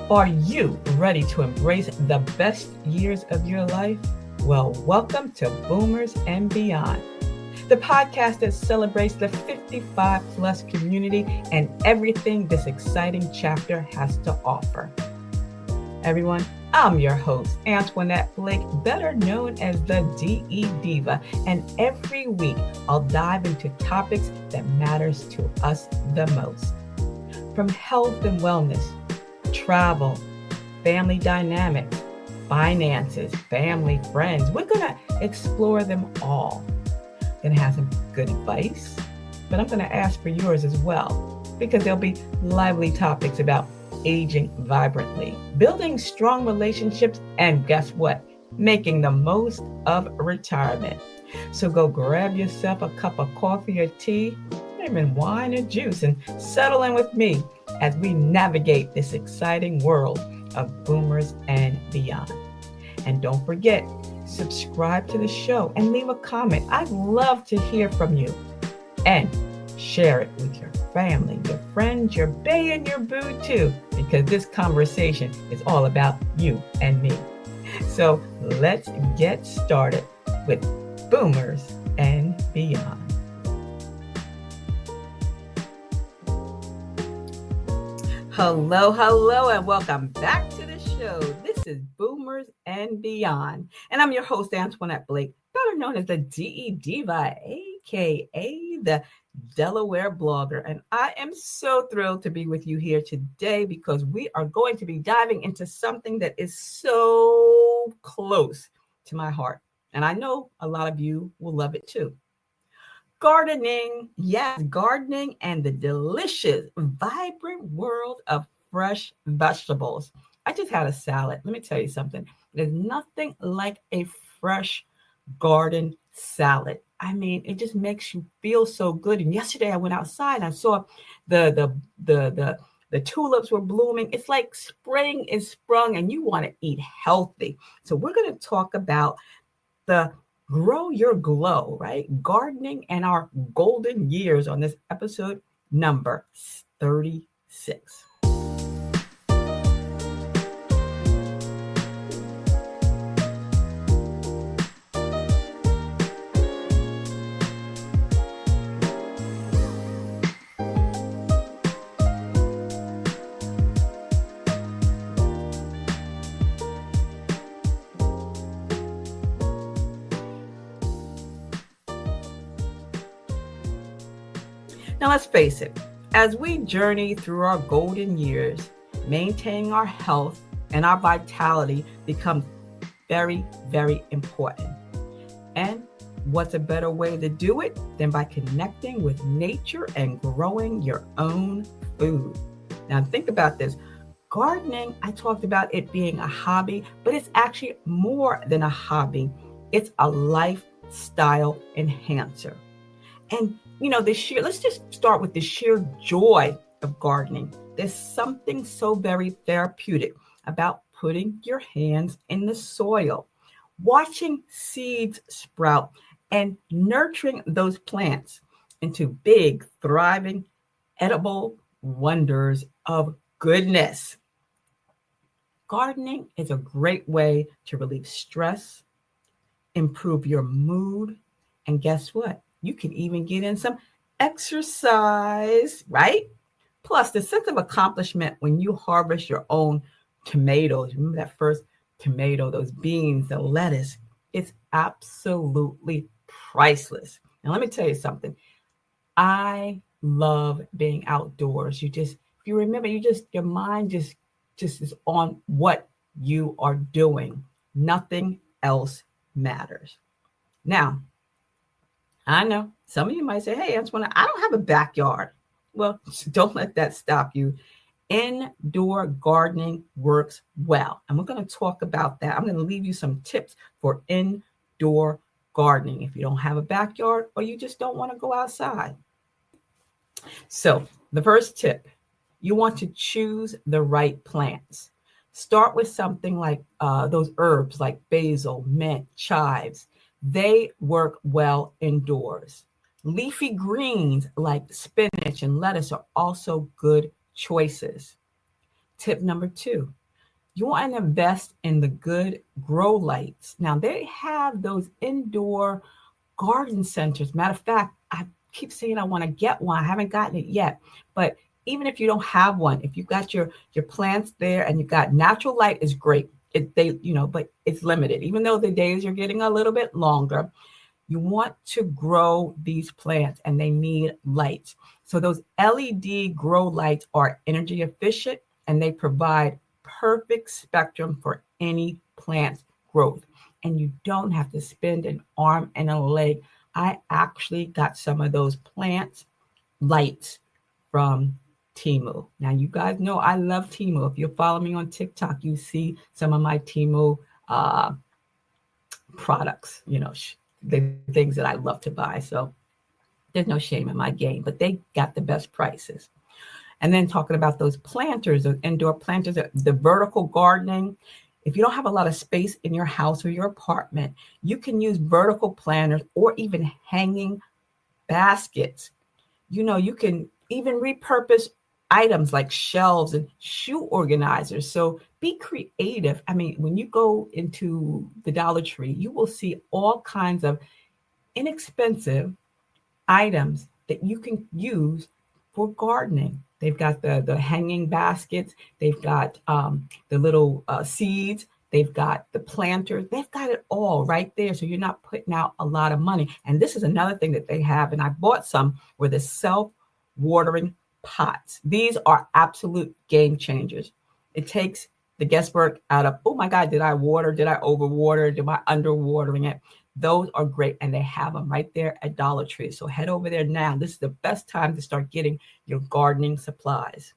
Are you ready to embrace the best years of your life? Well, welcome to Boomers and Beyond, the podcast that celebrates the 55 plus community and everything this exciting chapter has to offer. Everyone, I'm your host, Antionette Blake, better known as the DE Divah, and every week I'll dive into topics that matters to us the most. From health and wellness, travel, family dynamics, finances, family, friends. We're going to explore them all. Going to have some good advice, but I'm going to ask for yours as well, because there'll be lively topics about aging vibrantly, building strong relationships, and guess what? Making the most of retirement. So go grab yourself a cup of coffee or tea, even wine or juice, and settle in with me as we navigate this exciting world of boomers and beyond. And don't forget, subscribe to the show and leave a comment. I'd love to hear from you. And share it with your family, your friends, your bae, and your boo too, because this conversation is all about you and me. So let's get started with Boomers and Beyond. Hello, and welcome back to the show. This is Boomers and Beyond, and I'm your host, Antionette Blake, better known as the DE Diva, aka the Delaware Blogger, and I am so thrilled to be with you here today because we are going to be diving into something that is so close to my heart, and I know a lot of you will love it too. Gardening, yes, gardening and the delicious, vibrant world of fresh vegetables. I just had a salad. Let me tell you something. There's nothing like a fresh garden salad. I mean, it just makes you feel so good. And yesterday I went outside and I saw the tulips were blooming. It's like spring is sprung and you want to eat healthy. So we're going to talk about the Grow Your Glow, right? Gardening and our golden years on this episode number 36. Now, let's face it, as we journey through our golden years, maintaining our health and our vitality becomes very, very important. And what's a better way to do it than by connecting with nature and growing your own food? Now, think about this. Gardening, I talked about it being a hobby, but it's actually more than a hobby. It's a lifestyle enhancer. And let's just start with the sheer joy of gardening. There's something so very therapeutic about putting your hands in the soil, watching seeds sprout, and nurturing those plants into big, thriving, edible wonders of goodness. Gardening is a great way to relieve stress, improve your mood, and guess what? You can even get in some exercise, right? Plus, the sense of accomplishment when you harvest your own tomatoes. Remember that first tomato, those beans, the lettuce. It's absolutely priceless. Now, let me tell you something. I love being outdoors. If you remember, your mind just is on what you are doing. Nothing else matters. Now, I know some of you might say, hey, Antoine, I don't have a backyard. Well, don't let that stop you. Indoor gardening works well. And we're going to talk about that. I'm going to leave you some tips for indoor gardening if you don't have a backyard or you just don't want to go outside. So the first tip, you want to choose the right plants. Start with something like those herbs like basil, mint, chives. They work well indoors. Leafy greens like spinach and lettuce are also good choices. Tip number 2, you want to invest in the good grow lights. Now, they have those indoor garden centers. Matter of fact, I keep saying I want to get one. I haven't gotten it yet. But even if you don't have one, if you've got your plants there and you've got natural light is great. But it's limited. Even though the days are getting a little bit longer, you want to grow these plants and they need light. So those LED grow lights are energy efficient and they provide perfect spectrum for any plant's growth. And you don't have to spend an arm and a leg. I actually got some of those plant lights from Temu. Now, you guys know I love Temu. If you follow me on TikTok, you see some of my Temu products, the things that I love to buy. So there's no shame in my game, but they got the best prices. And then talking about those planters, those indoor planters, the vertical gardening. If you don't have a lot of space in your house or your apartment, you can use vertical planters or even hanging baskets. You can even repurpose items like shelves and shoe organizers. So be creative. I mean, when you go into the Dollar Tree, you will see all kinds of inexpensive items that you can use for gardening. They've got the hanging baskets. They've got the little seeds. They've got the planters. They've got it all right there. So you're not putting out a lot of money. And this is another thing that they have. And I bought some were the self-watering pots. These are absolute game changers. It takes the guesswork out of, oh my God, did I water? Did I overwater? Am I underwatering it? Those are great, and they have them right there at Dollar Tree. So head over there now. This is the best time to start getting your gardening supplies.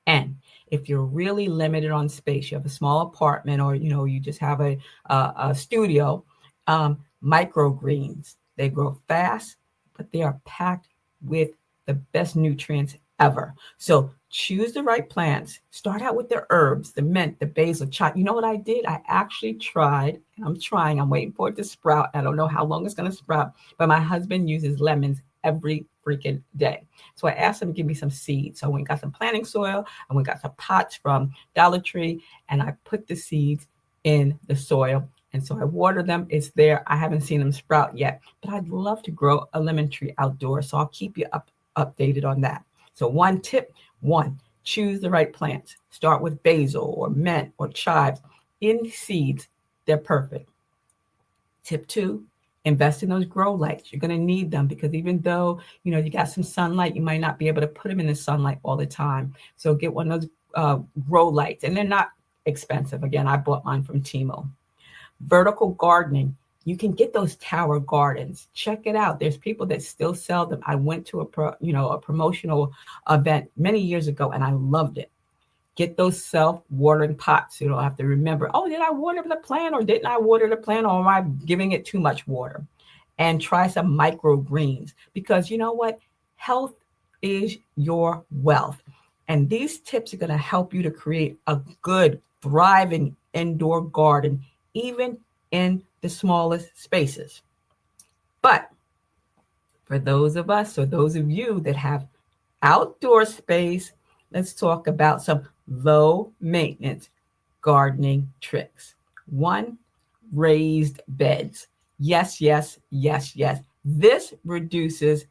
And if you're really limited on space, you have a small apartment, or you just have a studio, microgreens. They grow fast, but they are packed with the best nutrients ever. So choose the right plants. Start out with the herbs, the mint, the basil, chive. You know what I did? I actually tried, and I'm waiting for it to sprout. I don't know how long it's going to sprout, but my husband uses lemons every freaking day. So I asked him to give me some seeds. So I went and got some planting soil, and we got some pots from Dollar Tree, and I put the seeds in the soil. And so I water them. It's there. I haven't seen them sprout yet, but I'd love to grow a lemon tree outdoors. So I'll keep you updated on that. So tip one, choose the right plants. Start with basil or mint or chives. In seeds, they're perfect. Tip 2, invest in those grow lights. You're going to need them because even though, you got some sunlight, you might not be able to put them in the sunlight all the time. So get one of those grow lights, and they're not expensive. Again, I bought mine from Temu. Vertical gardening. You can get those tower gardens. Check it out. There's people that still sell them. I went to a promotional event many years ago, and I loved it. Get those self-watering pots. You don't have to remember, oh, did I water the plant or didn't I water the plant, or am I giving it too much water? And try some microgreens, because you know what? Health is your wealth. And these tips are going to help you to create a good, thriving indoor garden, even in the smallest spaces. But for those of us, or those of you that have outdoor space, let's talk about some low maintenance gardening tricks. 1, raised beds. Yes, yes, yes, yes. This reduces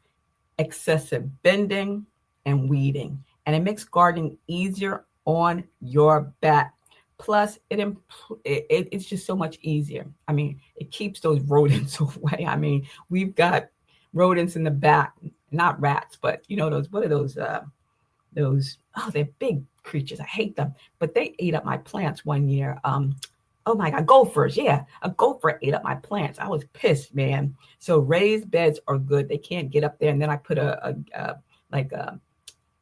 excessive bending and weeding, and it makes gardening easier on your back. Plus, it's just so much easier. I mean, it keeps those rodents away. I mean, we've got rodents in the back, not rats, but those, what are those? They're big creatures. I hate them, but they ate up my plants one year. Oh my God, gophers. Yeah, a gopher ate up my plants. I was pissed, man. So raised beds are good. They can't get up there. And then I put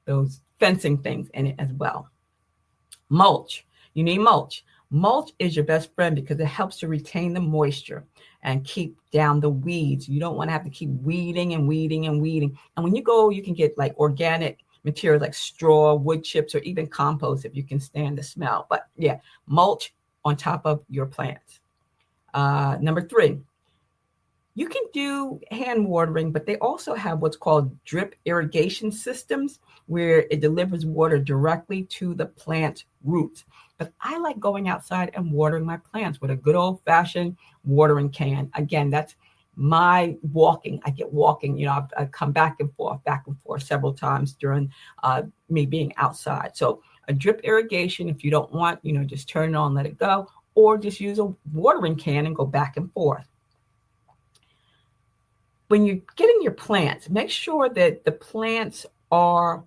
those fencing things in it as well. Mulch. You need mulch. Mulch is your best friend because it helps to retain the moisture and keep down the weeds. You don't want to have to keep weeding and weeding and weeding. And when you go, you can get like organic materials like straw, wood chips, or even compost if you can stand the smell. But yeah, mulch on top of your plants. Number 3, You can do hand watering, but they also have what's called drip irrigation systems where it delivers water directly to the plant roots. But I like going outside and watering my plants with a good old fashioned watering can. Again, that's my walking. I get walking, I come back and forth several times during me being outside. So a drip irrigation, if you don't want, just turn it on, let it go, or just use a watering can and go back and forth. When you're getting your plants, make sure that the plants are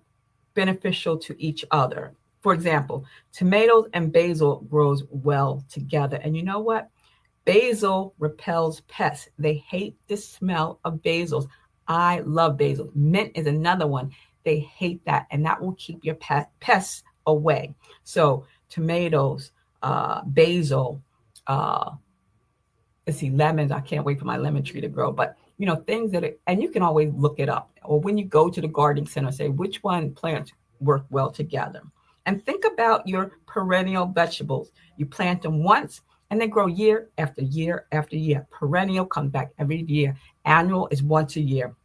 beneficial to each other. For example, tomatoes and basil grows well together. And you know what? Basil repels pests. They hate the smell of basils. I love basil. Mint is another one. They hate that, and that will keep your pests away. So tomatoes, basil, let's see, lemons. I can't wait for my lemon tree to grow. But things and you can always look it up. Or when you go to the gardening center, say which one plants work well together. And think about your perennial vegetables. You plant them once and they grow year after year after year. Perennial comes back every year. Annual is once a year.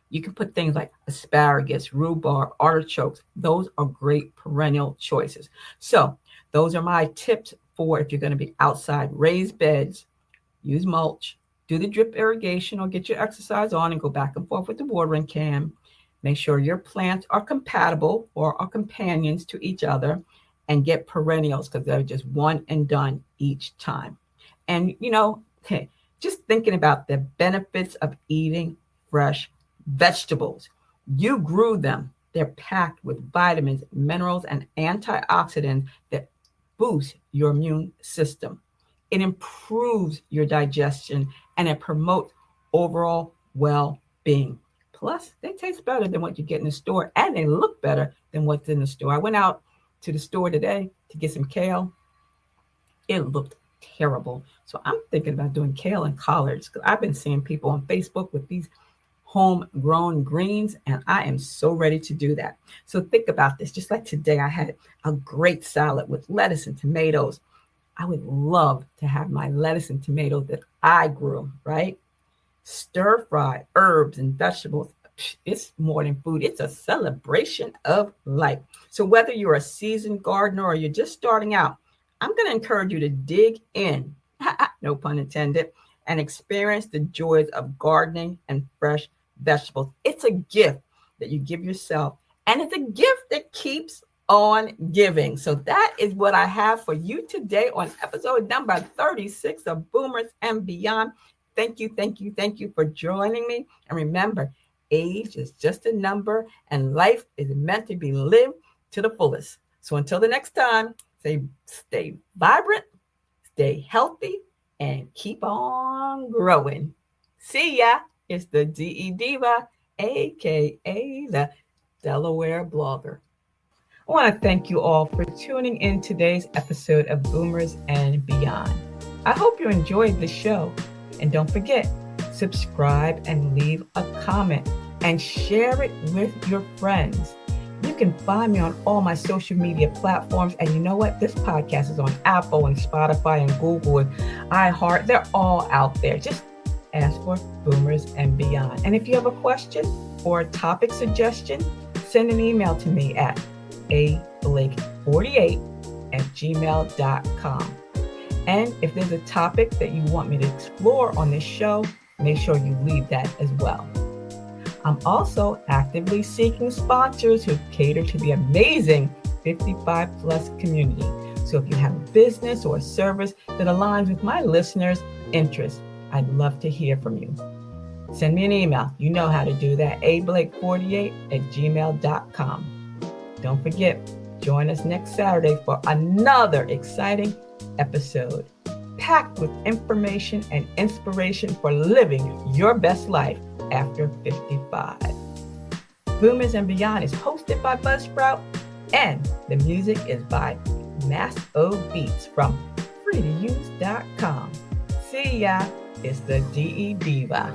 You can put things like asparagus, rhubarb, artichokes. Those are great perennial choices. So those are my tips for if you're going to be outside. Raise beds, use mulch, do the drip irrigation or get your exercise on and go back and forth with the watering can. Make sure your plants are compatible or are companions to each other, and get perennials because they're just one and done each time. And, just thinking about the benefits of eating fresh vegetables. You grew them. They're packed with vitamins, minerals, and antioxidants that boost your immune system. It improves your digestion and it promotes overall well-being. Plus, they taste better than what you get in the store, and they look better than what's in the store. I went out to the store today to get some kale. It looked terrible. So I'm thinking about doing kale and collards because I've been seeing people on Facebook with these homegrown greens, and I am so ready to do that. So think about this. Just like today, I had a great salad with lettuce and tomatoes. I would love to have my lettuce and tomatoes that I grew, right? Stir fry herbs and vegetables. It's more than food. It's a celebration of life. So whether you're a seasoned gardener or you're just starting out, I'm going to encourage you to dig in, no pun intended, and experience the joys of gardening and fresh vegetables. It's a gift that you give yourself, and it's a gift that keeps on giving. So that is what I have for you today on episode number 36 of Boomers and Beyond. Thank you for joining me. And remember, age is just a number and life is meant to be lived to the fullest. So until the next time, stay vibrant, stay healthy, and keep on growing. See ya. It's the DE Divah, aka the Delaware Blogger. I want to thank you all for tuning in today's episode of Boomers and Beyond. I hope you enjoyed the show. And don't forget, subscribe and leave a comment and share it with your friends. You can find me on all my social media platforms. And you know what? This podcast is on Apple and Spotify and Google and iHeart. They're all out there. Just ask for Boomers and Beyond. And if you have a question or a topic suggestion, send an email to me at ablake48@gmail.com. And if there's a topic that you want me to explore on this show, make sure you leave that as well. I'm also actively seeking sponsors who cater to the amazing 55 plus community. So if you have a business or a service that aligns with my listeners' interests, I'd love to hear from you. Send me an email. You know how to do that. ablake48@gmail.com. Don't forget, join us next Saturday for another exciting episode packed with information and inspiration for living your best life after 55. Boomers and Beyond is hosted by Buzzsprout, and the music is by Mass O Beats from freetouse.com. See ya. It's the DE Divah.